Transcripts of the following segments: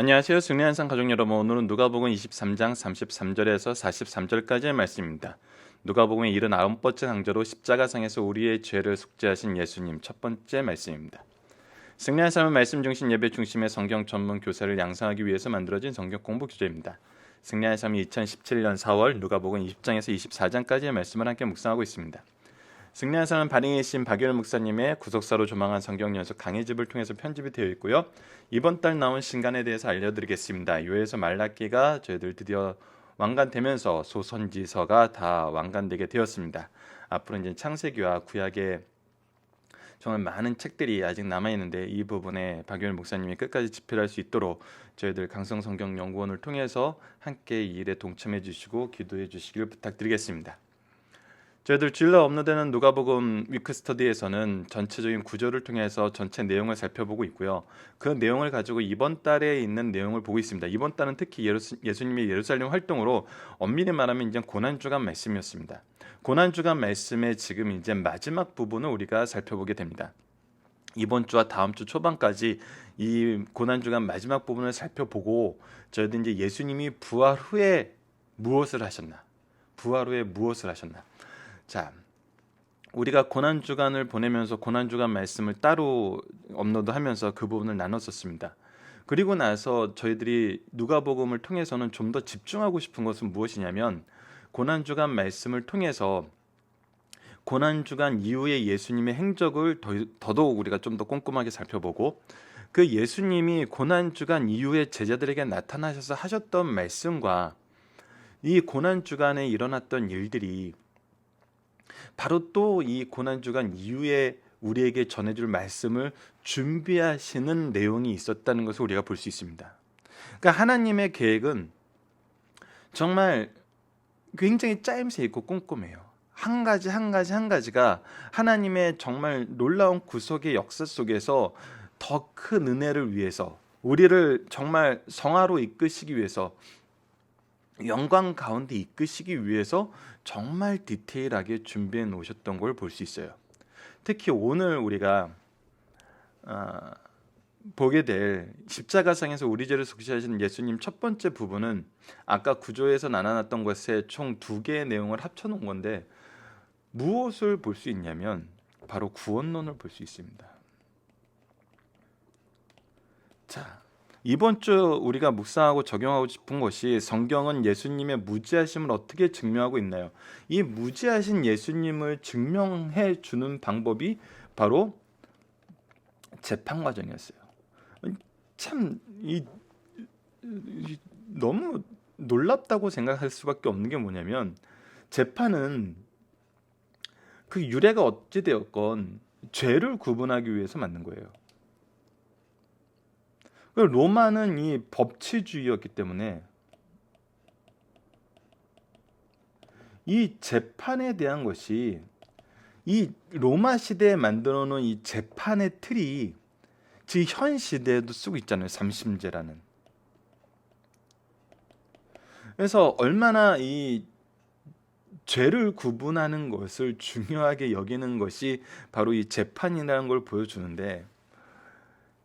안녕하세요. 승리한상 가족 여러분, 오늘은 누가복음 23장 33절에서 43절까지의 말씀입니다. 누가복음의 79번째 강조로 십자가상에서 우리의 죄를 속죄하신 예수님 첫 번째 말씀입니다. 승리한상은 말씀 중심 예배 중심의 성경 전문 교사를 양성하기 위해서 만들어진 성경 공부 교재입니다. 승리한상이 2017년 4월 누가복음 20장에서 24장까지의 말씀을 함께 묵상하고 있습니다. 승리한상은 발행이신 박유일 목사님의 구속사로 조망한 성경 연속 강의집을 통해서 편집이 되어 있고요. 이번 달 나온 신간에 대해서 알려드리겠습니다. 요에서 말라기가 저희들 드디어 완간되면서 소선지서가 다 완간되게 되었습니다. 앞으로 이제 창세기와 구약의 정말 많은 책들이 아직 남아있는데 이 부분에 박유일 목사님이 끝까지 집필할 수 있도록 저희들 강성성경연구원을 통해서 함께 이 일에 동참해 주시고 기도해 주시길 부탁드리겠습니다. 저희들 주일날 업로드되는 누가복음 위크스터디에서는 전체적인 구조를 통해서 전체 내용을 살펴보고 있고요. 그 내용을 가지고 이번 달에 있는 내용을 보고 있습니다. 이번 달은 특히 예수님의 예루살렘 활동으로 엄밀히 말하면 이제 고난주간 말씀이었습니다. 고난주간 말씀의 지금 이제 마지막 부분을 우리가 살펴보게 됩니다. 이번 주와 다음 주 초반까지 이 고난주간 마지막 부분을 살펴보고 저희들 이제 예수님이 부활 후에 무엇을 하셨나? 부활 후에 무엇을 하셨나? 자, 우리가 고난주간을 보내면서 고난주간 말씀을 따로 업로드하면서 그 부분을 나눴었습니다. 그리고 나서 저희들이 누가복음을 통해서는 좀 더 집중하고 싶은 것은 무엇이냐면 고난주간 말씀을 통해서 고난주간 이후의 예수님의 행적을 더더욱 우리가 좀 더 꼼꼼하게 살펴보고 그 예수님이 고난주간 이후에 제자들에게 나타나셔서 하셨던 말씀과 이 고난주간에 일어났던 일들이 바로 또 이 고난주간 이후에 우리에게 전해줄 말씀을 준비하시는 내용이 있었다는 것을 우리가 볼 수 있습니다. 그러니까 하나님의 계획은 정말 굉장히 짜임새 있고 꼼꼼해요. 한 가지가 하나님의 정말 놀라운 구속의 역사 속에서 더 큰 은혜를 위해서 우리를 정말 성화로 이끄시기 위해서 영광 가운데 이끄시기 위해서 정말 디테일하게 준비해 놓으셨던 걸 볼 수 있어요. 특히 오늘 우리가 보게 될 십자가상에서 우리 죄를 속죄하시는 예수님 첫 번째 부분은 아까 구조에서 나눠놨던 것에 총 2개의 내용을 합쳐놓은 건데 무엇을 볼 수 있냐면 바로 구원론을 볼 수 있습니다. 자, 이번 주 우리가 묵상하고 적용하고 싶은 것이 성경은 예수님의 무지하심을 어떻게 증명하고 있나요? 이 무지하신 예수님을 증명해 주는 방법이 바로 재판 과정이었어요. 참 너무 놀랍다고 생각할 수밖에 없는 게 뭐냐면 재판은 그 유래가 어찌 되었건 죄를 구분하기 위해서 만든 거예요. 로마는 이 법치주의였기 때문에 이 재판에 대한 것이 이 로마 시대에 만들어 놓은 이 재판의 틀이 지금 현 시대에도 쓰고 있잖아요. 삼심제라는. 그래서 얼마나 이 죄를 구분하는 것을 중요하게 여기는 것이 바로 이 재판이라는 걸 보여주는데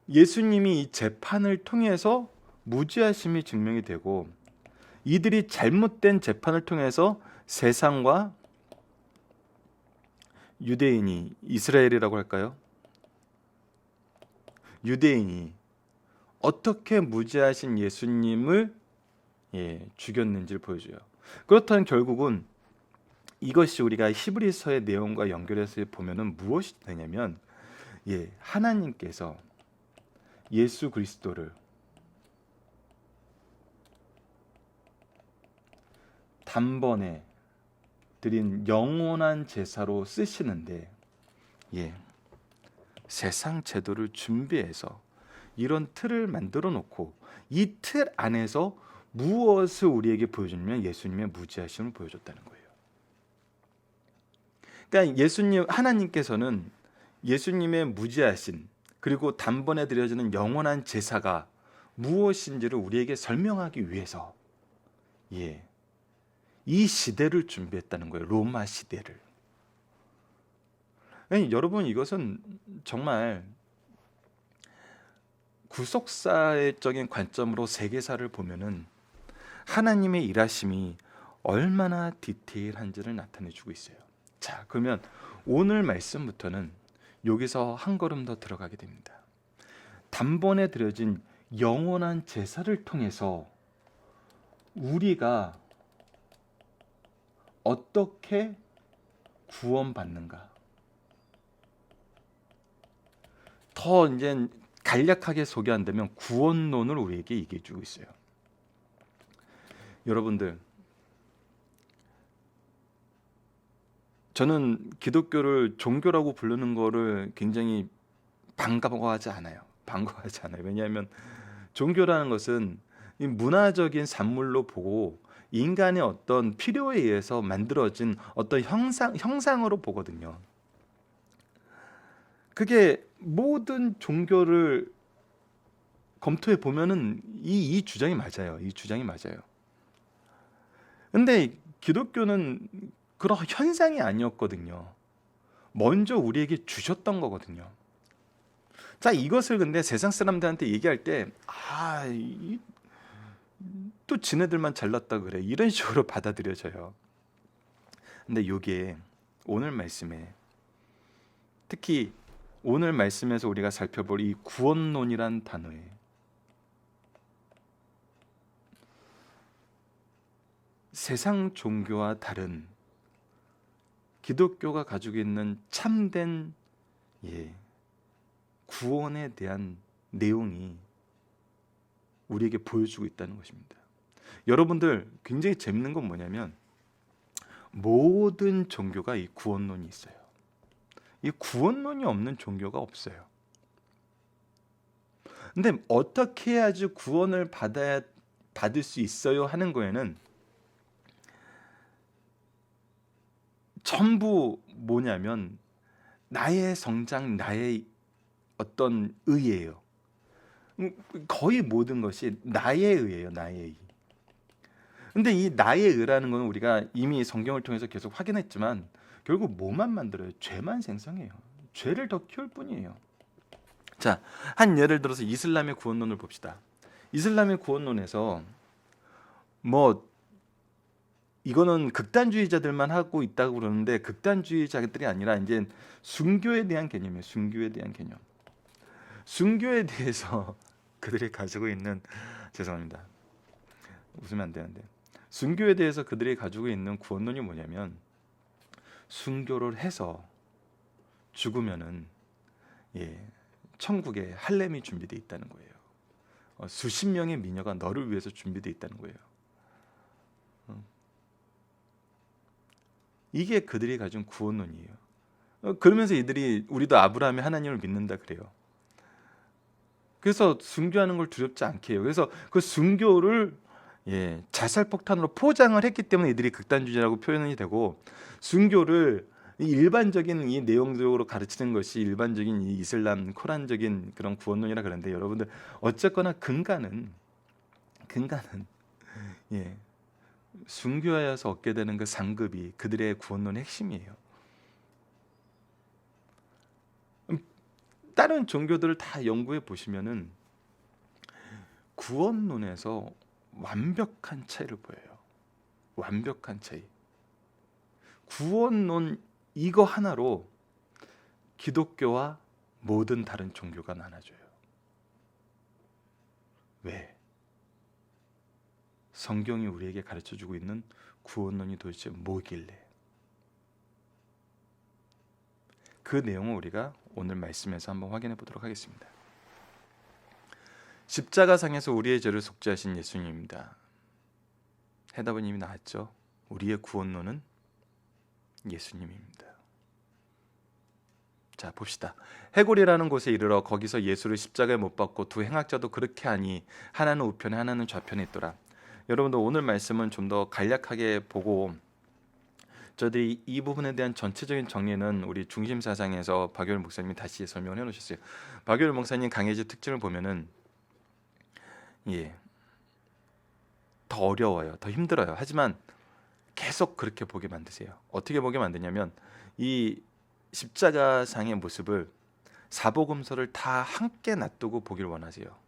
예수님이 이 재판을 통해서 무지하심이 증명이 되고 이들이 잘못된 재판을 통해서 세상과 유대인이 이스라엘이라고 할까요? 유대인이 어떻게 무지하신 예수님을 죽였는지를 보여줘요. 그렇다면 결국은 이것이 우리가 히브리서의 내용과 연결해서 보면은 무엇이 되냐면 하나님께서 예수 그리스도를 단번에 드린 영원한 제사로 쓰시는데 세상 제도를 준비해서 이런 틀을 만들어 놓고 이 틀 안에서 무엇을 우리에게 보여주냐면 예수님의 무지하심을 보여줬다는 거예요. 그러니까 하나님께서는 예수님의 무지하신 그리고 단번에 드려지는 영원한 제사가 무엇인지를 우리에게 설명하기 위해서 이 시대를 준비했다는 거예요. 로마 시대를. 여러분 이것은 정말 구속사적인 관점으로 세계사를 보면은 하나님의 일하심이 얼마나 디테일한지를 나타내주고 있어요. 자, 그러면 오늘 말씀부터는 여기서 한 걸음 더 들어가게 됩니다. 단번에 드려진 영원한 제사를 통해서 우리가 어떻게 구원받는가, 더 이제 간략하게 소개한다면 구원론을 우리에게 얘기해 주고 있어요. 여러분들, 저는 기독교를 종교라고 부르는 거를 굉장히 반가워하지 않아요. 왜냐하면 종교라는 것은 이 문화적인 산물로 보고 인간의 어떤 필요에 의해서 만들어진 어떤 형상으로 보거든요. 그게 모든 종교를 검토해 보면은 이 주장이 맞아요. 근데 기독교는 그런 현상이 아니었거든요. 먼저 우리에게 주셨던 거거든요. 자, 이것을 근데 세상 사람들한테 얘기할 때 또 지네들만 잘났다 그래, 이런 식으로 받아들여져요. 근데 이게 오늘 말씀에, 특히 오늘 말씀에서 우리가 살펴볼 이 구원론이란 단어에 세상 종교와 다른 기독교가 가지고 있는 참된 구원에 대한 내용이 우리에게 보여주고 있다는 것입니다. 여러분들, 굉장히 재밌는 건 뭐냐면 모든 종교가 이 구원론이 있어요. 이 구원론이 없는 종교가 없어요. 근데 어떻게 해야지 구원을 받을 수 있어요 하는 거에는 전부 뭐냐면 나의 성장, 나의 어떤 의예요. 거의 모든 것이 나의 의예요. 나의 의. 근데 이 나의 의라는 건 우리가 이미 성경을 통해서 계속 확인했지만 결국 뭐만 만들어요? 죄만 생성해요. 죄를 더 키울 뿐이에요. 자, 한 예를 들어서 이슬람의 구원론을 봅시다. 이슬람의 구원론에서 이거는 극단주의자들만 하고 있다고 그러는데, 극단주의자들이 아니라 이제 순교에 대한 개념이에요. 순교에 대해서 그들이 가지고 있는, 죄송합니다, 웃으면 안 되는데, 순교에 대해서 그들이 가지고 있는 구원론이 뭐냐면, 순교를 해서 죽으면은 천국에 할렘이 준비되어 있다는 거예요. 수십 명의 미녀가 너를 위해서 준비되어 있다는 거예요. 이게 그들이 가진 구원론이에요. 그러면서 이들이 우리도 아브라함의 하나님을 믿는다 그래요. 그래서 순교하는 걸 두렵지 않게 해요. 그래서 그 순교를 자살폭탄으로 포장을 했기 때문에 이들이 극단주의라고 표현이 되고, 순교를 일반적인 이 내용적으로 가르치는 것이 일반적인 이 이슬람 코란적인 그런 구원론이라 그러는데, 여러분들 어쨌거나 근간은 순교하여서 얻게 되는 그 상급이 그들의 구원론의 핵심이에요. 다른 종교들을 다 연구해 보시면은 구원론에서 완벽한 차이를 보여요. 완벽한 차이. 구원론 이거 하나로 기독교와 모든 다른 종교가 나눠져요. 왜? 성경이 우리에게 가르쳐주고 있는 구원론이 도대체 뭐길래? 그 내용을 우리가 오늘 말씀에서 한번 확인해 보도록 하겠습니다. 십자가상에서 우리의 죄를 속죄하신 예수님입니다. 해답은 이미 나왔죠. 우리의 구원론은 예수님입니다. 자, 봅시다. 해골이라는 곳에 이르러 거기서 예수를 십자가에 못 박고 두 행악자도 그렇게 하니 하나는 우편에 하나는 좌편에 있더라. 여러분들, 오늘 말씀은 좀 더 간략하게 보고, 저희들이 이 부분에 대한 전체적인 정리는 우리 중심사상에서 박효일 목사님이 다시 설명을 해놓으셨어요. 박효일 목사님 강해지 특징을 보면은 더 어려워요. 더 힘들어요. 하지만 계속 그렇게 보게 만드세요. 어떻게 보게 만드냐면, 이 십자가상의 모습을 사복음서를 다 함께 놔두고 보길 원하세요.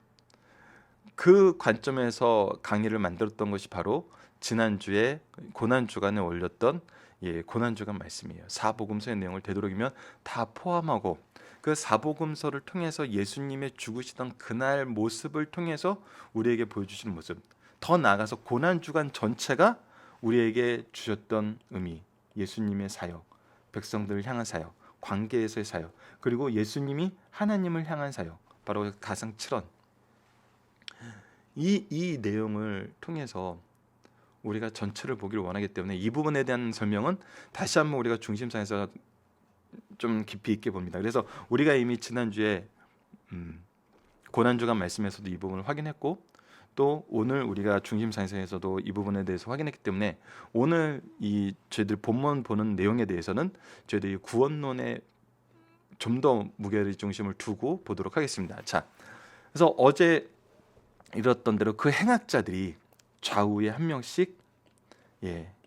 그 관점에서 강의를 만들었던 것이 바로 지난주에 고난주간에 올렸던 고난주간 말씀이에요. 사복음서의 내용을 되도록이면 다 포함하고 그 사복음서를 통해서 예수님의 죽으시던 그날 모습을 통해서 우리에게 보여주시는 모습, 더 나아가서 고난주간 전체가 우리에게 주셨던 의미, 예수님의 사역, 백성들을 향한 사역, 관계에서의 사역, 그리고 예수님이 하나님을 향한 사역, 바로 가상 7원, 이 내용을 통해서 우리가 전체를 보기를 원하기 때문에 이 부분에 대한 설명은 다시 한번 우리가 중심상에서 좀 깊이 있게 봅니다. 그래서 우리가 이미 지난주에 고난주간 말씀에서도 이 부분을 확인했고, 또 오늘 우리가 중심상에서도 이 부분에 대해서 확인했기 때문에 오늘 이 저희들 본문 보는 내용에 대해서는 저희들이 구원론에 좀 더 무게를 중심을 두고 보도록 하겠습니다. 자, 그래서 어제 이뤘던 대로 그 행악자들이 좌우에 한 명씩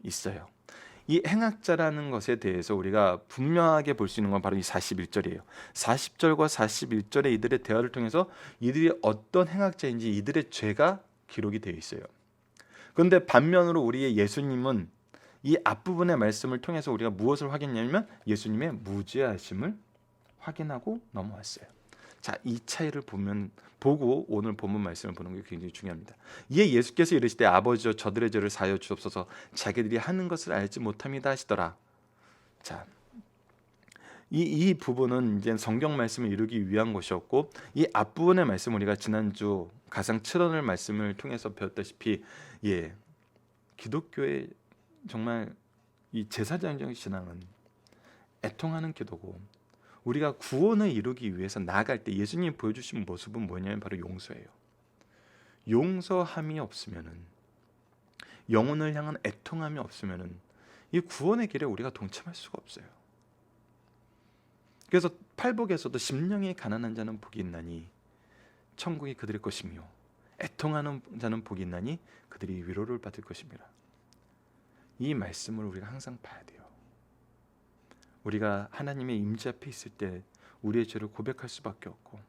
있어요. 이 행악자라는 것에 대해서 우리가 분명하게 볼 수 있는 건 바로 이 41절이에요. 40절과 41절의 이들의 대화를 통해서 이들이 어떤 행악자인지 이들의 죄가 기록이 되어 있어요. 그런데 반면으로 우리의 예수님은 이 앞부분의 말씀을 통해서 우리가 무엇을 확인했냐면 예수님의 무죄하심을 확인하고 넘어왔어요. 자, 이 차이를 보고 오늘 본문 말씀을 보는 게 굉장히 중요합니다. 이에 예수께서 이르시되 아버지여 저들의 죄를 사하여 주옵소서 자기들이 하는 것을 알지 못함이다 하시더라. 자, 이 부분은 이제 성경 말씀을 이루기 위한 것이었고, 이 앞부분의 말씀 우리가 지난주 가상 7원을 말씀을 통해서 배웠다시피 기독교의 정말 이 제사장적 신앙은 애통하는 기도고, 우리가 구원을 이루기 위해서 나아갈 때 예수님이 보여주신 모습은 뭐냐면 바로 용서예요. 용서함이 없으면은, 영혼을 향한 애통함이 없으면은 이 구원의 길에 우리가 동참할 수가 없어요. 그래서 팔복에서도 심령이 가난한 자는 복이 있나니 천국이 그들의 것이며 애통하는 자는 복이 있나니 그들이 위로를 받을 것입니다. 이 말씀을 우리가 항상 봐야 돼요. 우리가 하나님의 임재 앞에 있을 때 우리의 죄를 고백할 수밖에 없고,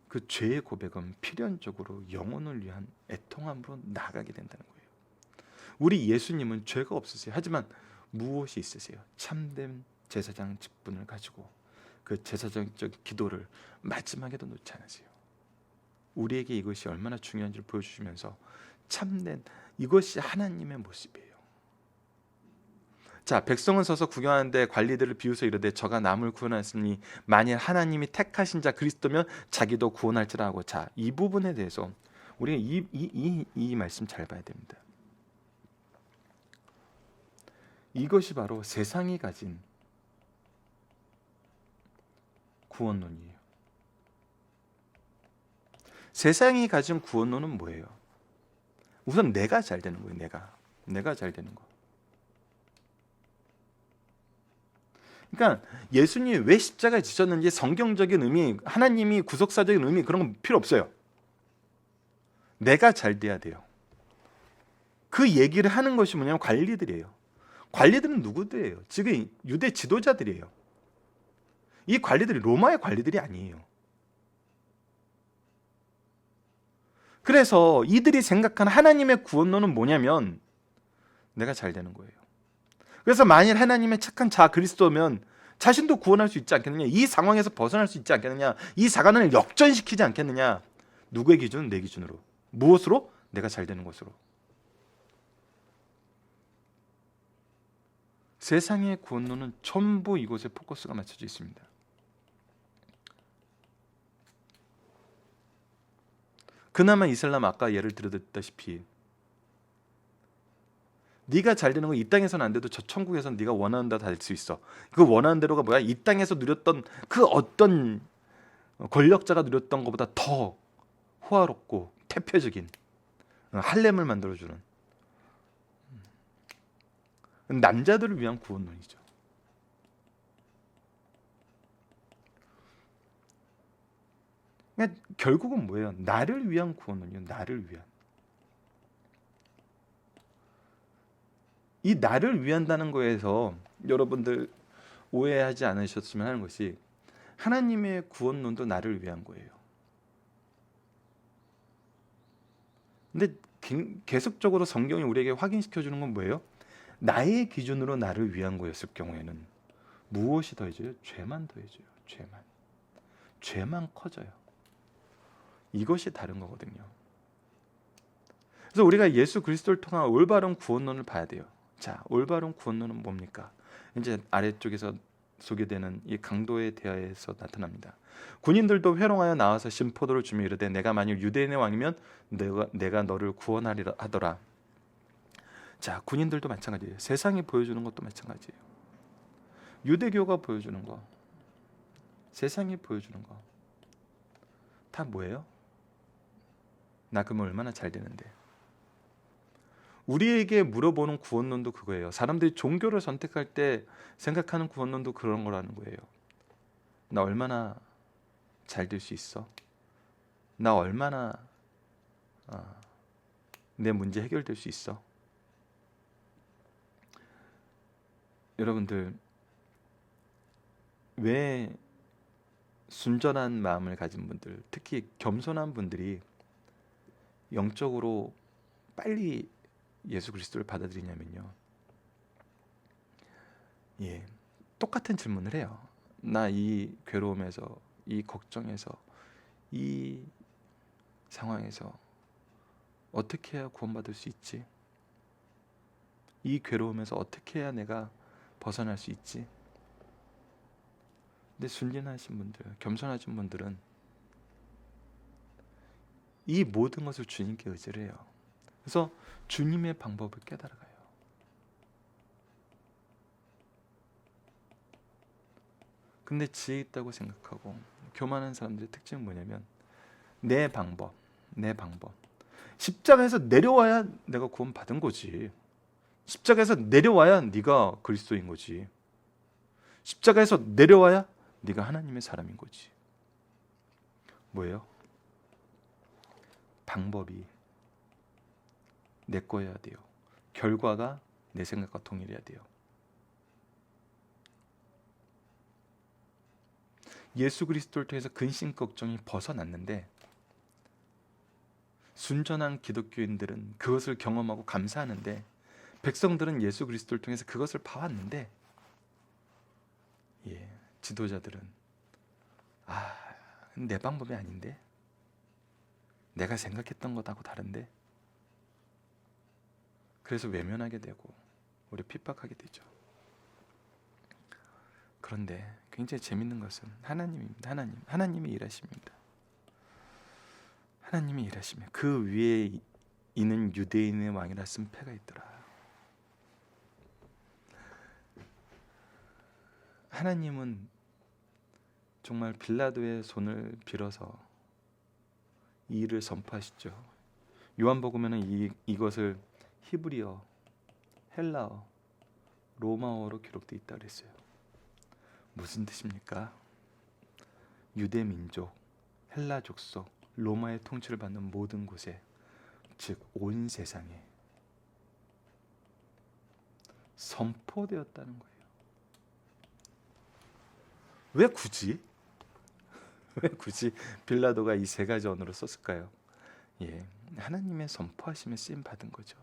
그 죄의 고백은 필연적으로 영혼을 위한 애통함으로 나아가게 된다는 거예요. 우리 예수님은 죄가 없으세요. 하지만 무엇이 있으세요? 참된 제사장 직분을 가지고 그 제사장적 기도를 마지막에도 놓지 않으세요. 우리에게 이것이 얼마나 중요한지를 보여주시면서 참된 이것이 하나님의 모습이에요. 자, 백성은 서서 구경하는데 관리들을 비웃어 이르되 저가 남을 구원하였으니 만일 하나님이 택하신 자 그리스도면 자기도 구원할지라 하고. 자, 이 부분에 대해서 우리가 이 말씀 잘 봐야 됩니다. 이것이 바로 세상이 가진 구원론이에요. 세상이 가진 구원론은 뭐예요? 우선 내가 잘 되는 거예요. 내가 잘 되는 거. 그러니까 예수님이 왜 십자가에 지셨는지 성경적인 의미, 하나님이 구속사적인 의미 그런 건 필요 없어요. 내가 잘 돼야 돼요. 그 얘기를 하는 것이 뭐냐면 관리들이에요. 관리들은 누구들이에요? 지금 유대 지도자들이에요. 이 관리들이 로마의 관리들이 아니에요. 그래서 이들이 생각하는 하나님의 구원론은 뭐냐면 내가 잘 되는 거예요. 그래서 만일 하나님의 착한 자 그리스도면 자신도 구원할 수 있지 않겠느냐, 이 상황에서 벗어날 수 있지 않겠느냐, 이 사관을 역전시키지 않겠느냐. 누구의 기준은? 내 기준으로. 무엇으로? 내가 잘 되는 것으로. 세상의 구원론은 전부 이곳에 포커스가 맞춰져 있습니다. 그나마 이슬람 아까 예를 들었다시피 네가 잘 되는 거 이 땅에서는 안 돼도 저 천국에서는 네가 원하는 대로 다 될 수 있어. 그 원하는 대로가 뭐야? 이 땅에서 누렸던 그 어떤 권력자가 누렸던 것보다 더 호화롭고 태폐적인 할렘을 만들어주는 남자들을 위한 구원론이죠. 그러니까 결국은 뭐예요? 나를 위한 구원론이요. 나를 위한. 이 나를 위한다는 거에서 여러분들 오해하지 않으셨으면 하는 것이 하나님의 구원론도 나를 위한 거예요. 근데 계속적으로 성경이 우리에게 확인시켜 주는 건 뭐예요? 나의 기준으로 나를 위한 거였을 경우에는 무엇이 더해져요? 죄만 더해져요. 죄만 커져요. 이것이 다른 거거든요. 그래서 우리가 예수 그리스도를 통한 올바른 구원론을 봐야 돼요. 자, 올바른 구원론은 뭡니까? 이제 아래쪽에서 소개되는 이 강도의 대하에서 나타납니다. 군인들도 회롱하여 나와서 심포도를 주며 이르되 내가 만일 유대인의 왕이면 내가 너를 구원하리라 하더라. 자, 군인들도 마찬가지예요. 세상이 보여주는 것도 마찬가지예요. 유대교가 보여주는 거, 세상이 보여주는 거 다 뭐예요? 나 그러면 얼마나 잘 되는데. 우리에게 물어보는 구원론도 그거예요. 사람들이 종교를 선택할 때 생각하는 구원론도 그런 거라는 거예요. 나 얼마나 잘 될 수 있어? 나 얼마나 내 문제 해결될 수 있어? 여러분들, 왜 순전한 마음을 가진 분들, 특히 겸손한 분들이 영적으로 빨리 예수 그리스도를 받아들이냐면요, 똑같은 질문을 해요. 나 이 괴로움에서, 이 걱정에서, 이 상황에서 어떻게 해야 구원받을 수 있지? 이 괴로움에서 어떻게 해야 내가 벗어날 수 있지? 근데 순진하신 분들, 겸손하신 분들은 이 모든 것을 주님께 의지를 해요. 그래서 주님의 방법을 깨달아가요. 근데 지혜 있다고 생각하고 교만한 사람들의 특징은 뭐냐면 내 방법. 십자가에서 내려와야 내가 구원 받은 거지. 십자가에서 내려와야 네가 그리스도인 거지. 십자가에서 내려와야 네가 하나님의 사람인 거지. 뭐예요? 방법이 내 거여야 돼요. 결과가 내 생각과 동일해야 돼요. 예수 그리스도를 통해서 근심 걱정이 벗어났는데 순전한 기독교인들은 그것을 경험하고 감사하는데 백성들은 예수 그리스도를 통해서 그것을 봐왔는데 지도자들은 내 방법이 아닌데, 내가 생각했던 것하고 다른데, 그래서 외면하게 되고 우리 핍박하게 되죠. 그런데 굉장히 재밌는 것은 하나님입니다. 하나님이 일하십니다. 하나님이 일하시며 그 위에 이는 유대인의 왕이라 쓴 패가 있더라. 하나님은 정말 빌라도의 손을 빌어서 이 일을 선포하시죠. 요한복음에는 이것을 히브리어, 헬라어, 로마어로 기록되어 있다 그랬어요. 무슨 뜻입니까? 유대 민족, 헬라 족속, 로마의 통치를 받는 모든 곳에, 즉 온 세상에 선포되었다는 거예요. 왜 굳이 빌라도가 이 세 가지 언어로 썼을까요? 하나님의 선포하심에 쓰임 받은 거죠.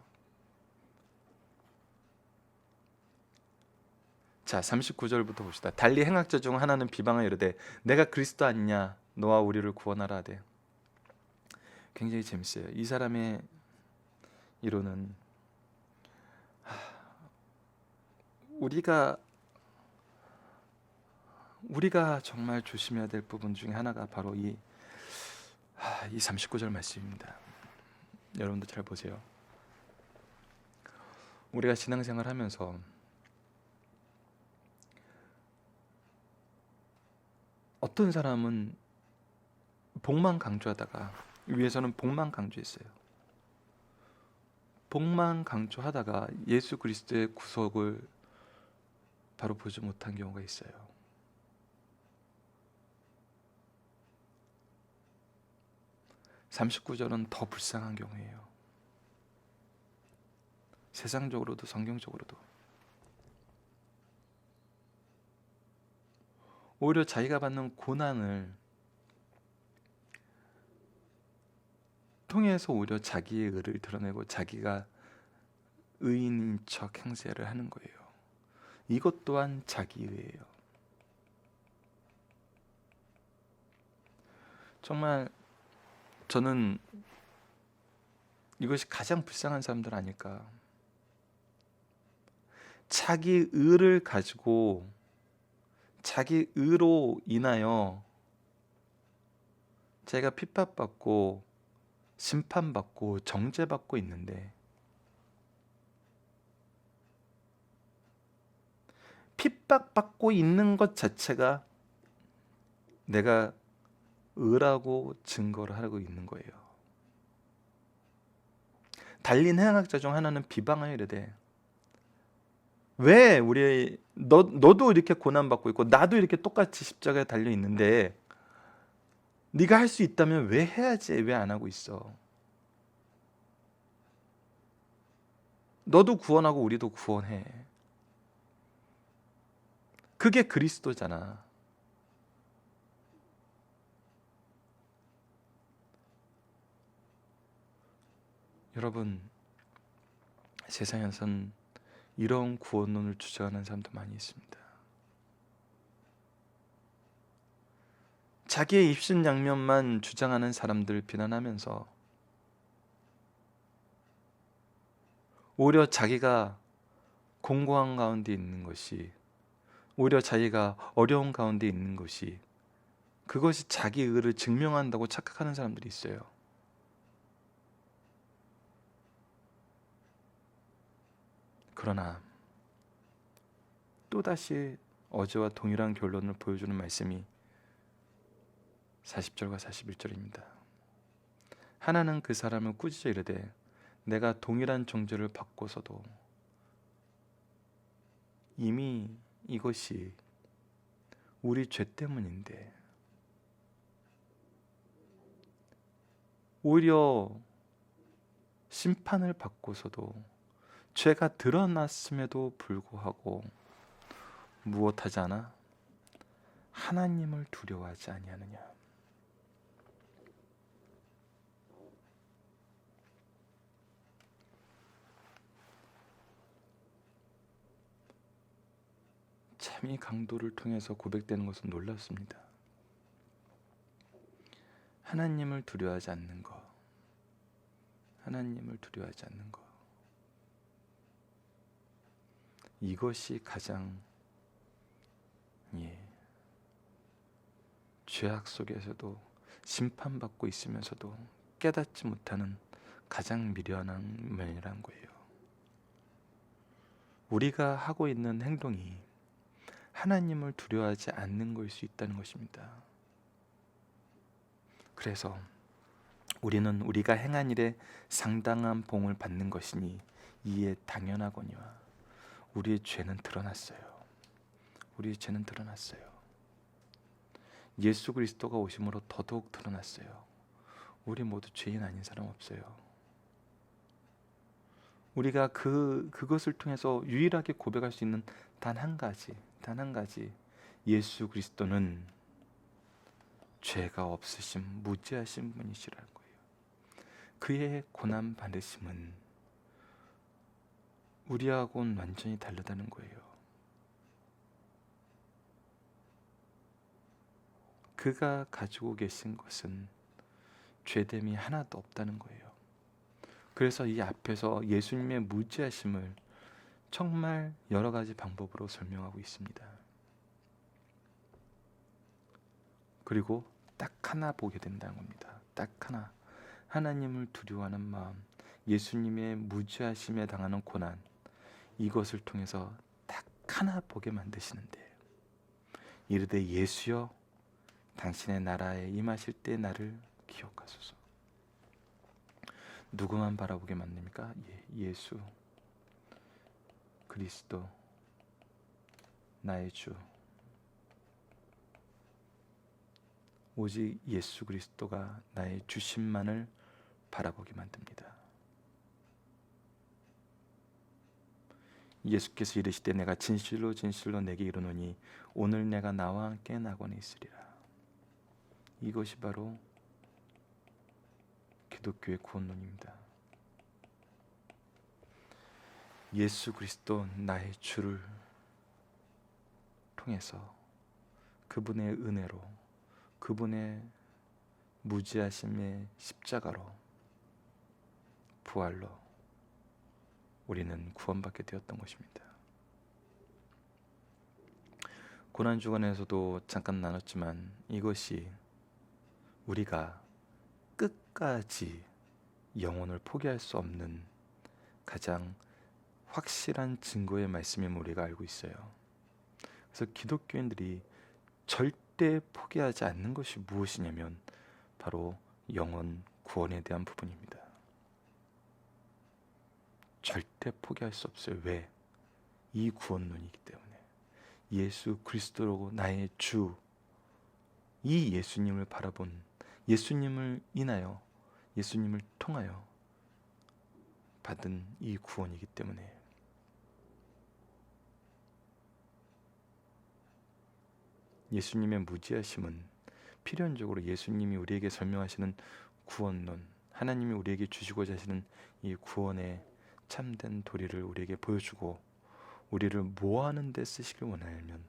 자, 39절부터 봅시다. 달리 행악자 중 하나는 비방하여 이르되 내가 그리스도 아니냐, 너와 우리를 구원하라 하되. 굉장히 재밌어요. 이 사람의 이론은 우리가 정말 조심해야 될 부분 중에 하나가 바로 이 39절 말씀입니다. 여러분도 잘 보세요. 우리가 신앙생활 하면서 어떤 사람은 복만 강조하다가, 위에서는 복만 강조했어요. 복만 강조하다가 예수 그리스도의 구속을 바로 보지 못한 경우가 있어요. (39절은) 더 불쌍한 경우예요. 세상적으로도 성경적으로도. 오히려 자기가 받는 고난을 통해서 오히려 자기의 의를 드러내고 자기가 의인인 척 행세를 하는 거예요. 이것 또한 자기의예요. 정말 저는 이것이 가장 불쌍한 사람들 아닐까. 자기 의를 가지고 자기 의로 인하여 자기가 핍박받고 심판받고 정죄받고 있는데, 핍박받고 있는 것 자체가 내가 의라고 증거를 하고 있는 거예요. 달린 해양학자 중 하나는 비방하여 이르되, 왜 너도 이렇게 고난받고 있고 나도 이렇게 똑같이 십자가에 달려 있는데 네가 할 수 있다면 왜 해야지, 왜 안 하고 있어? 너도 구원하고 우리도 구원해. 그게 그리스도잖아. 여러분, 세상에선 이런 구원론을 주장하는 사람도 많이 있습니다. 자기의 입신양면만 주장하는 사람들 비난하면서 오히려 자기가 공고한 가운데 있는 것이, 오히려 자기가 어려운 가운데 있는 것이, 그것이 자기 의를 증명한다고 착각하는 사람들이 있어요. 그러나 또다시 어제와 동일한 결론을 보여주는 말씀이 40절과 41절입니다. 하나는 그 사람을 꾸짖어 이르되, 내가 동일한 정죄를 받고서도 이미 이것이 우리 죄 때문인데, 오히려 심판을 받고서도 죄가 드러났음에도 불구하고 무엇하지 않아? 하나님을 두려워하지 아니하느냐. 참 이 강도를 통해서 고백되는 것은 놀랍습니다. 하나님을 두려워하지 않는 것, 하나님을 두려워하지 않는 것, 이것이 가장 죄악 속에서도 심판받고 있으면서도 깨닫지 못하는 가장 미련한 면이란 거예요. 우리가 하고 있는 행동이 하나님을 두려워하지 않는 것일 수 있다는 것입니다. 그래서 우리는 우리가 행한 일에 상당한 봉을 받는 것이니 이에 당연하거니와 우리의 죄는 드러났어요. 우리의 죄는 드러났어요. 예수 그리스도가 오심으로 더더욱 드러났어요. 우리 모두 죄인 아닌 사람 없어요. 우리가 그것을 통해서 유일하게 고백할 수 있는 단 한 가지, 예수 그리스도는 죄가 없으심 무죄하신 분이시라는 거예요. 그의 고난 받으심은 우리하고는 완전히 다르다는 거예요. 그가 가지고 계신 것은 죄됨이 하나도 없다는 거예요. 그래서 이 앞에서 예수님의 무죄하심을 정말 여러 가지 방법으로 설명하고 있습니다. 그리고 딱 하나 보게 된다는 겁니다. 딱 하나. 하나님을 두려워하는 마음, 예수님의 무죄하심에 당하는 고난, 이것을 통해서 딱 하나 보게 만드시는데, 이르되 예수여 당신의 나라에 임하실 때 나를 기억하소서. 누구만 바라보게 만듭니까? 예수 그리스도 나의 주, 오직 예수 그리스도가 나의 주심만을 바라보게 만듭니다. 예수께서 이르시되 내가 진실로 진실로 내게 이르노니 오늘 내가 나와 함께 낙원에 있으리라. 이것이 바로 기독교의 구원론입니다. 예수 그리스도 나의 주를 통해서 그분의 은혜로, 그분의 무지하심의 십자가로, 부활로 우리는 구원받게 되었던 것입니다. 고난주간에서도 잠깐 나눴지만 이것이 우리가 끝까지 영혼을 포기할 수 없는 가장 확실한 증거의 말씀임을 우리가 알고 있어요. 그래서 기독교인들이 절대 포기하지 않는 것이 무엇이냐면 바로 영혼 구원에 대한 부분입니다. 절대 포기할 수 없어요. 왜? 이 구원론이기 때문에. 예수 그리스도로 나의 주, 이 예수님을 바라본, 예수님을 인하여, 예수님을 통하여 받은 이 구원이기 때문에 예수님의 무지하심은 필연적으로 예수님이 우리에게 설명하시는 구원론, 하나님이 우리에게 주시고자 하시는 이 구원의 참된 도리를 우리에게 보여주고 우리를 뭐하는 데 쓰시길 원하냐면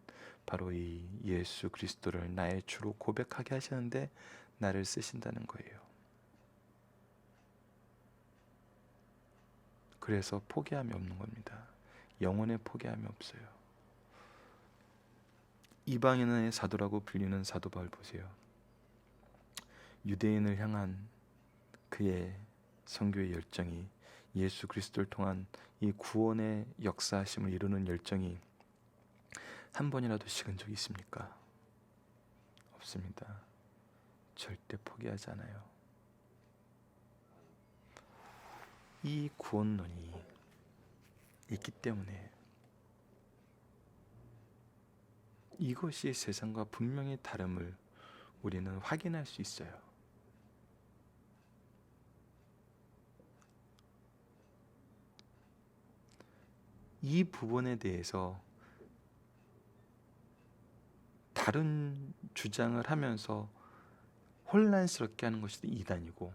바로 이 예수 그리스도를 나의 주로 고백하게 하시는데 나를 쓰신다는 거예요. 그래서 포기함이 없는 겁니다. 영혼의 포기함이 없어요. 이방인의 사도라고 불리는 사도 바울 보세요. 유대인을 향한 그의 선교의 열정이, 예수 그리스도를 통한 이 구원의 역사하심을 이루는 열정이 한 번이라도 식은 적이 있습니까? 없습니다. 절대 포기하지 않아요. 이 구원론이 있기 때문에 이것이 세상과 분명히 다름을 우리는 확인할 수 있어요. 이 부분에 대해서 다른 주장을 하면서 혼란스럽게 하는 것이 이단이고,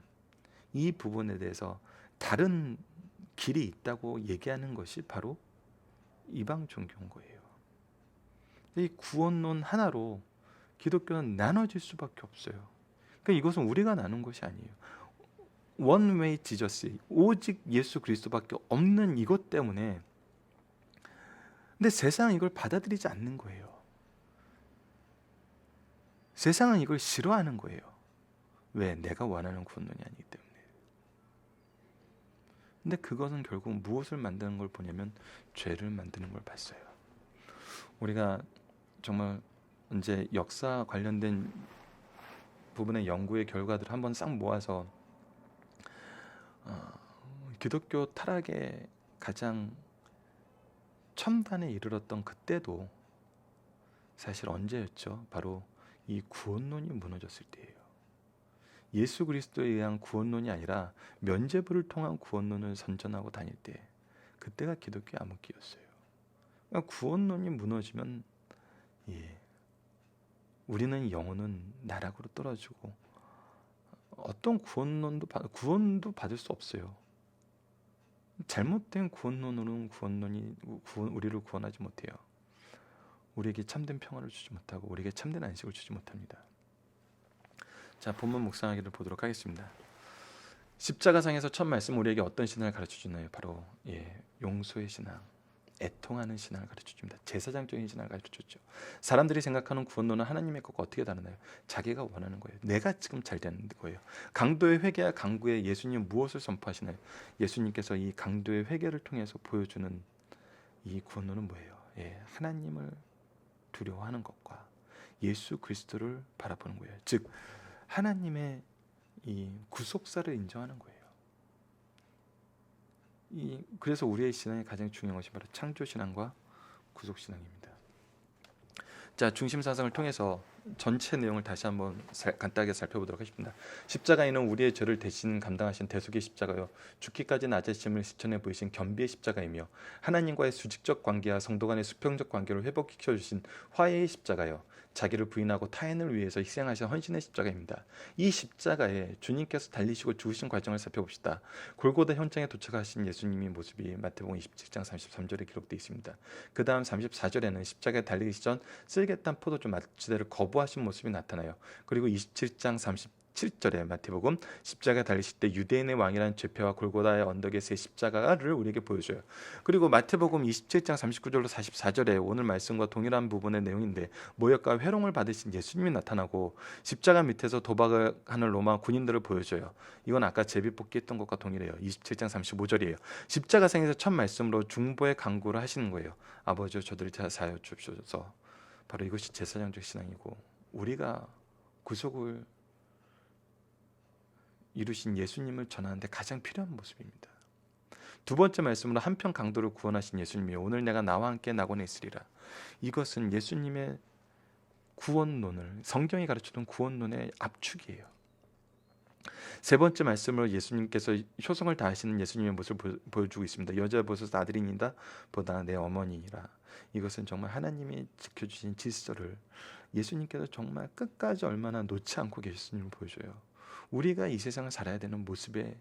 이 부분에 대해서 다른 길이 있다고 얘기하는 것이 바로 이방 종교인 거예요. 이 구원론 하나로 기독교는 나눠질 수밖에 없어요. 그러니까 이것은 우리가 나눈 것이 아니에요. One way Jesus, 오직 예수 그리스도밖에 없는 이것 때문에. 근데 세상은 이걸 받아들이지 않는 거예요. 세상은 이걸 싫어하는 거예요. 왜? 내가 원하는 구원론이 아니기 때문에. 근데 그것은 결국 무엇을 만드는 걸 보냐면 죄를 만드는 걸 봤어요. 우리가 정말 이제 역사 관련된 부분의 연구의 결과들을 한번 싹 모아서 기독교 타락의 가장 첨단에 이르렀던 그때도 사실 언제였죠? 바로 이 구원론이 무너졌을 때예요. 예수 그리스도에 의한 구원론이 아니라 면죄부를 통한 구원론을 선전하고 다닐 때, 그때가 기독교의 암흑기였어요. 그러니까 구원론이 무너지면 우리는 영혼은 나락으로 떨어지고 어떤 구원도 받을 수 없어요. 잘못된 구원론으로는 우리를 구원하지 못해요. 우리에게 참된 평화를 주지 못하고 우리에게 참된 안식을 주지 못합니다. 자, 본문 묵상하기를 보도록 하겠습니다. 십자가상에서 첫 말씀 우리에게 어떤 신앙을 가르쳐주나요? 바로 용서의 신앙, 애통하는 신앙을 가르쳐줍니다. 제사장적인 신앙을 가르쳐줬죠. 사람들이 생각하는 구원론은 하나님의 것과 어떻게 다르나요? 자기가 원하는 거예요. 내가 지금 잘 되는 거예요. 강도의 회개와 강구에 예수님 무엇을 선포하시나요? 예수님께서 이 강도의 회개를 통해서 보여주는 이 구원론은 뭐예요? 하나님을 두려워하는 것과 예수 그리스도를 바라보는 거예요. 즉 하나님의 이 구속사를 인정하는 거예요. 그래서 우리의 신앙의 가장 중요한 것이 바로 창조신앙과 구속신앙입니다. 자, 중심사상을 통해서 전체 내용을 다시 한번 간단하게 살펴보도록 하겠습니다. 십자가에는 우리의 죄를 대신 감당하신 대속의 십자가요, 죽기까지 낮아짐을 실천해 보이신 겸비의 십자가이며, 하나님과의 수직적 관계와 성도 간의 수평적 관계를 회복시켜 주신 화해의 십자가요, 자기를 부인하고 타인을 위해서 희생하신 헌신의 십자가입니다. 이 십자가에 주님께서 달리시고 죽으신 과정을 살펴봅시다. 골고다 현장에 도착하신 예수님의 모습이 마태복음 27장 33절에 기록되어 있습니다. 그 다음 34절에는 십자가에 달리기 전 쓸개탄 포도주 마치대를 거부하신 모습이 나타나요. 그리고 27장 37절에 마태복음 십자가에 달리실 때 유대인의 왕이라는 죄표와 골고다의 언덕의 새 십자가를 우리에게 보여줘요. 그리고 마태복음 27장 39절로 44절에 오늘 말씀과 동일한 부분의 내용인데 모욕과 회롱을 받으신 예수님이 나타나고 십자가 밑에서 도박을 하는 로마 군인들을 보여줘요. 이건 아까 제비뽑기 했던 것과 동일해요. 27장 35절이에요. 십자가상에서 첫 말씀으로 중보의 간구를 하시는 거예요. 아버지여 저들을 사하여 주옵소서. 바로 이것이 제사장적 신앙이고 우리가 구속을 이루신 예수님을 전하는데 가장 필요한 모습입니다. 두 번째 말씀으로 한편 강도를 구원하신 예수님이 오늘 내가 나와 함께 낙원에 있으리라. 이것은 예수님의 구원론을, 성경이 가르치던 구원론의 압축이에요. 세 번째 말씀으로 예수님께서 효성을 다하시는 예수님의 모습을 보여주고 있습니다. 여자 보소서 아들이니다 보다 내 어머니라. 이것은 정말 하나님이 지켜주신 질서를 예수님께서 정말 끝까지 얼마나 놓지 않고 계셨음을 보여줘요. 우리가 이 세상을 살아야 되는 모습의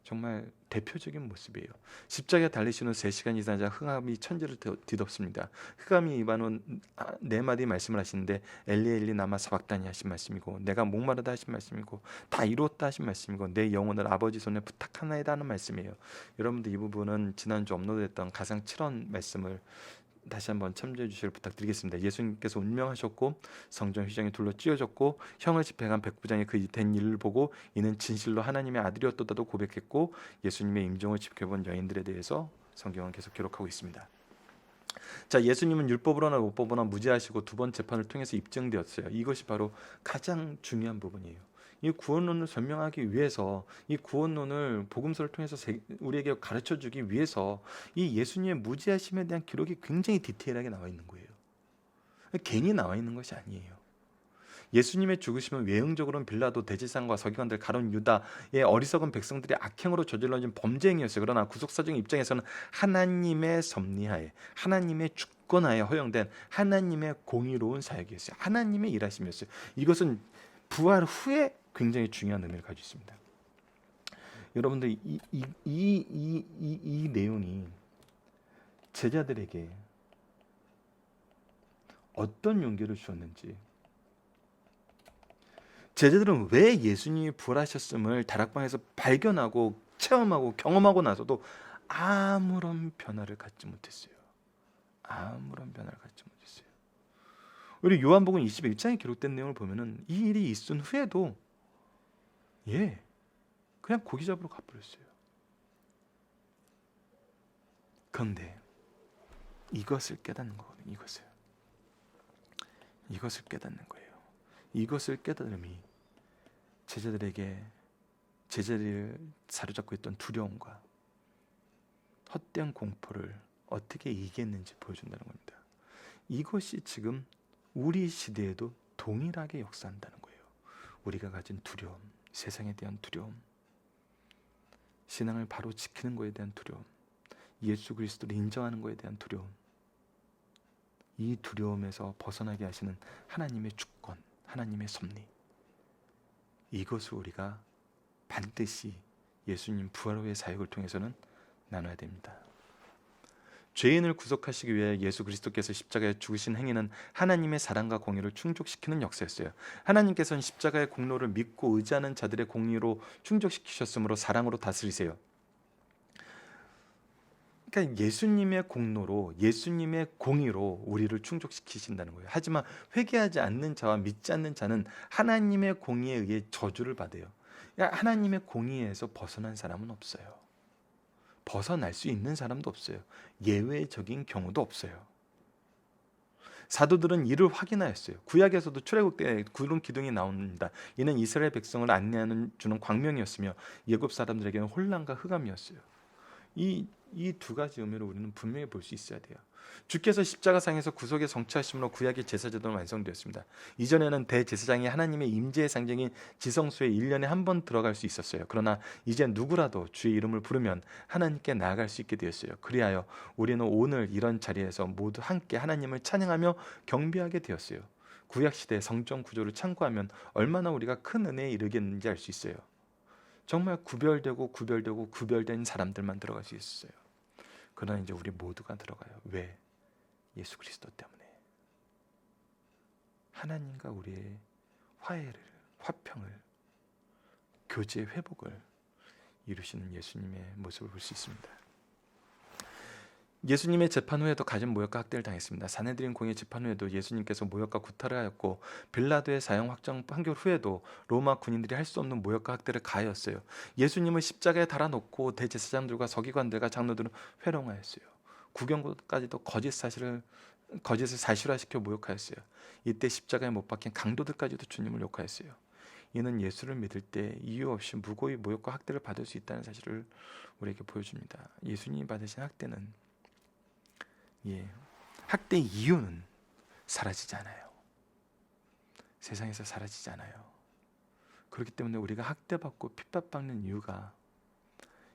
정말 대표적인 모습이에요. 십자가에 달리시는 3시간 이상 흑암이 천지를 뒤덮습니다. 흑암이 임하는 4마디 말씀을 하시는데 엘리 엘리 나마 사박다니 하신 말씀이고, 내가 목마르다 하신 말씀이고, 다 이루었다 하신 말씀이고, 내 영혼을 아버지 손에 부탁하나이다 하는 말씀이에요. 여러분들 이 부분은 지난주 업로드했던 가상 7원 말씀을 다시 한번 참조해 주시길 부탁드리겠습니다. 예수님께서 운명하셨고 성전 휘장이 둘러 찢어졌고 형을 집행한 백부장이 그 된 일을 보고 이는 진실로 하나님의 아들이었다고 고백했고, 예수님의 임종을 지켜본 여인들에 대해서 성경은 계속 기록하고 있습니다. 자, 예수님은 율법으로나 율법으로나 무죄하시고 두 번 재판을 통해서 입증되었어요. 이것이 바로 가장 중요한 부분이에요. 이 구원론을 설명하기 위해서, 이 구원론을 복음서를 통해서 우리에게 가르쳐주기 위해서 이 예수님의 무죄하심에 대한 기록이 굉장히 디테일하게 나와 있는 거예요. 괜히 나와 있는 것이 아니에요. 예수님의 죽으심은 외형적으로는 빌라도, 대제사장과 서기관들, 가룟 유다의 어리석은 백성들이 악행으로 저질러진 범죄 행위였어요. 그러나 구속사정 입장에서는 하나님의 섭리하에, 하나님의 주권하에 허용된 하나님의 공의로운 사역이었어요. 하나님의 일하심이었어요. 이것은 부활 후에 굉장히 중요한 의미를 가지고 있습니다. 여러분들 이 내용이 제자들에게 어떤 용기를 주었는지, 제자들은 왜 예수님이 부활하셨음을 다락방에서 발견하고 체험하고 경험하고 나서도 아무런 변화를 갖지 못했어요. 아무런 변화를 갖지 못했어요. 우리 요한복음 21장에 기록된 내용을 보면은 이 일이 있은 후에도 그냥 고기 잡으러 가버렸어요. 그런데 이것을 깨닫는 거거든요. 이것을 깨닫는 거예요. 이것을 깨달음이 제자들을 사로잡고 있던 두려움과 헛된 공포를 어떻게 이겼는지 보여준다는 겁니다. 이것이 지금 우리 시대에도 동일하게 역사한다는 거예요. 우리가 가진 두려움, 세상에 대한 두려움, 신앙을 바로 지키는 것에 대한 두려움, 예수 그리스도를 인정하는 것에 대한 두려움, 이 두려움에서 벗어나게 하시는 하나님의 주권, 하나님의 섭리, 이것을 우리가 반드시 예수님 부활 후의 사역을 통해서는 나눠야 됩니다. 죄인을 구속하시기 위해 예수 그리스도께서 십자가에 죽으신 행위는 하나님의 사랑과 공의를 충족시키는 역사였어요. 하나님께서는 십자가의 공로를 믿고 의지하는 자들의 공의로 충족시키셨으므로 사랑으로 다스리세요. 그러니까 예수님의 공로로, 예수님의 공의로 우리를 충족시키신다는 거예요. 하지만 회개하지 않는 자와 믿지 않는 자는 하나님의 공의에 의해 저주를 받아요. 그러니까 하나님의 공의에서 벗어난 사람은 없어요. 벗어날 수 있는 사람도 없어요. 예외적인 경우도 없어요. 사도들은 이를 확인하였어요. 구약에서도 출애굽 때 구름 기둥이 나옵니다. 이는 이스라엘 백성을 안내하는 주는 광명이었으며 예굽 사람들에게는 혼란과 흑암이었어요. 이 두 가지 의미를 우리는 분명히 볼 수 있어야 돼요. 주께서 십자가상에서 구속의 성취하심으로 구약의 제사제도는 완성되었습니다. 이전에는 대제사장이 하나님의 임재의 상징인 지성소에 1년에 한 번 들어갈 수 있었어요. 그러나 이제 누구라도 주의 이름을 부르면 하나님께 나아갈 수 있게 되었어요. 그리하여 우리는 오늘 이런 자리에서 모두 함께 하나님을 찬양하며 경배하게 되었어요. 구약시대의 성전 구조를 참고하면 얼마나 우리가 큰 은혜에 이르겠는지 알 수 있어요. 정말 구별된 사람들만 들어갈 수 있었어요. 그러나 이제 우리 모두가 들어가요. 왜? 예수 그리스도 때문에. 하나님과 우리의 화평을, 교제 회복을 이루시는 예수님의 모습을 볼 수 있습니다. 예수님의 재판 후에도 가진 모욕과 학대를 당했습니다. 사내들인 공의 재판 후에도 예수님께서 모욕과 구타를 하였고, 빌라도의 사형 확정 판결 후에도 로마 군인들이 할 수 없는 모욕과 학대를 가하였어요. 예수님을 십자가에 달아놓고 대제사장들과 서기관들과 장로들은 회롱하였어요. 구경꾼까지도 거짓을 사실화시켜 모욕하였어요. 이때 십자가에 못 박힌 강도들까지도 주님을 욕하였어요. 이는 예수를 믿을 때 이유 없이 무고히 모욕과 학대를 받을 수 있다는 사실을 우리에게 보여줍니다. 예수님이 받으신 학대는, 학대 이유는 사라지지 않아요. 세상에서 사라지지 않아요. 그렇기 때문에 우리가 학대받고 핍박받는 이유가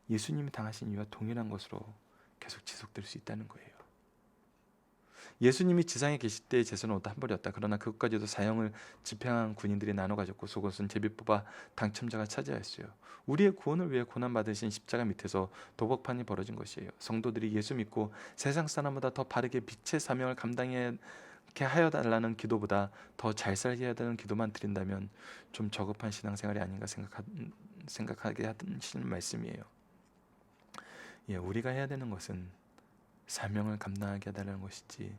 예수님이 당하신 이유와 동일한 것으로 계속 지속될 수 있다는 거예요. 예수님이 지상에 계실 때의 제사는 옷 한 벌이었다. 그러나 그것까지도 사형을 집행한 군인들이 나눠 가졌고, 속옷은 제비 뽑아 당첨자가 차지하였어요. 우리의 구원을 위해 고난받으신 십자가 밑에서 도박판이 벌어진 것이에요. 성도들이 예수 믿고 세상 사람보다 더 바르게 빛의 사명을 감당하게 하여 달라는 기도보다 더 잘 살게 해야 되는 기도만 드린다면 좀 저급한 신앙생활이 아닌가 생각하게 하시는 말씀이에요. 우리가 해야 되는 것은 사명을 감당하게 해달라는 것이지,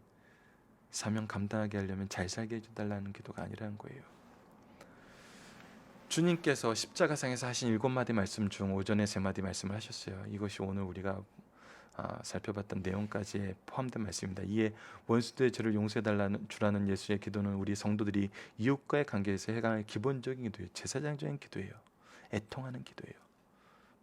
사명 감당하게 하려면 잘 살게 해달라는 기도가 아니라는 거예요. 주님께서 십자가상에서 하신 7마디 말씀 중 오전에 3마디 말씀을 하셨어요. 이것이 오늘 우리가 살펴봤던 내용까지 포함된 말씀입니다. 이에 원수들의 죄를 용서해달라는 주라는 예수의 기도는 우리 성도들이 이웃과의 관계에서 해갈 기본적인 기도예요. 제사장적인 기도예요. 애통하는 기도예요.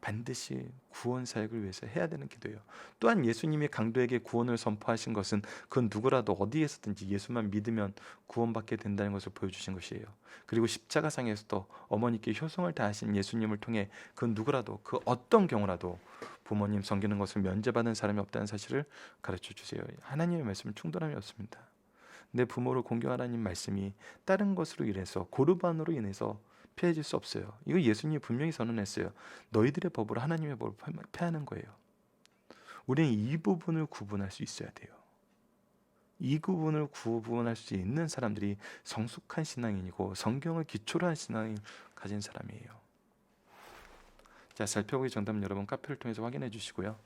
반드시 구원 사역을 위해서 해야 되는 기도예요. 또한 예수님이 강도에게 구원을 선포하신 것은 그 누구라도 어디에서든지 예수만 믿으면 구원받게 된다는 것을 보여주신 것이에요. 그리고 십자가상에서도 어머니께 효성을 다하신 예수님을 통해 그 누구라도, 그 어떤 경우라도 부모님 섬기는 것을 면제받은 사람이 없다는 사실을 가르쳐 주세요. 하나님의 말씀은 충돌함이 없습니다. 내 부모를 공경하라는 말씀이 다른 것으로 인해서, 고르반으로 인해서 피해질 수 없어요. 이거 예수님이 분명히 선언했어요. 너희들의 법으로 하나님의 법을 폐하는 거예요. 우리는 이 부분을 구분할 수 있어야 돼요. 이 부분을 구분할 수 있는 사람들이 성숙한 신앙인이고 성경을 기초로 한 신앙을 가진 사람이에요. 자, 살펴보기 정답은 여러분 카페를 통해서 확인해 주시고요.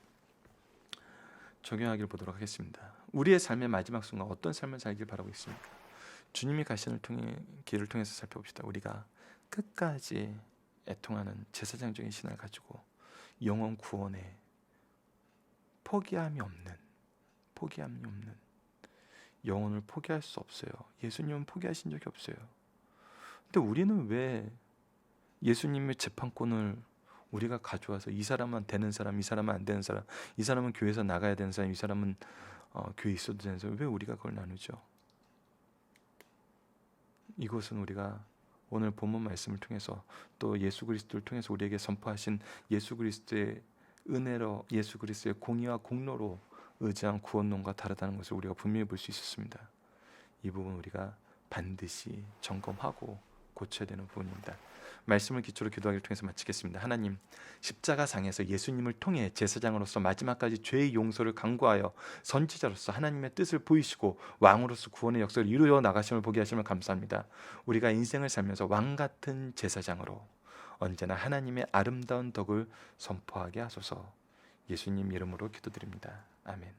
적용하기를 보도록 하겠습니다. 우리의 삶의 마지막 순간 어떤 삶을 살길 바라고 있습니까? 주님이 가시는 길을 통해서 살펴봅시다. 우리가 끝까지 애통하는 제사장적인 신앙을 가지고 영혼 구원에 포기함이 없는 영혼을 포기할 수 없어요. 예수님은 포기하신 적이 없어요. 근데 우리는 왜 예수님의 재판권을 우리가 가져와서 이 사람은 되는 사람, 이 사람은 안 되는 사람, 이 사람은 교회에서 나가야 되는 사람, 이 사람은 교회에 있어도 되는 사람, 왜 우리가 그걸 나누죠? 이것은 우리가 오늘 본문 말씀을 통해서 또 예수 그리스도를 통해서 우리에게 선포하신 예수 그리스도의 은혜로, 예수 그리스도의 공의와 공로로 의지한 구원론과 다르다는 것을 우리가 분명히 볼 수 있었습니다. 이 부분 우리가 반드시 점검하고 고쳐야 되는 부분입니다. 말씀을 기초로 기도하기를 통해서 마치겠습니다. 하나님, 십자가상에서 예수님을 통해 제사장으로서 마지막까지 죄의 용서를 강구하여 선지자로서 하나님의 뜻을 보이시고 왕으로서 구원의 역사를 이루어 나가심을 보게 하심을 감사합니다. 우리가 인생을 살면서 왕같은 제사장으로 언제나 하나님의 아름다운 덕을 선포하게 하소서. 예수님 이름으로 기도드립니다. 아멘.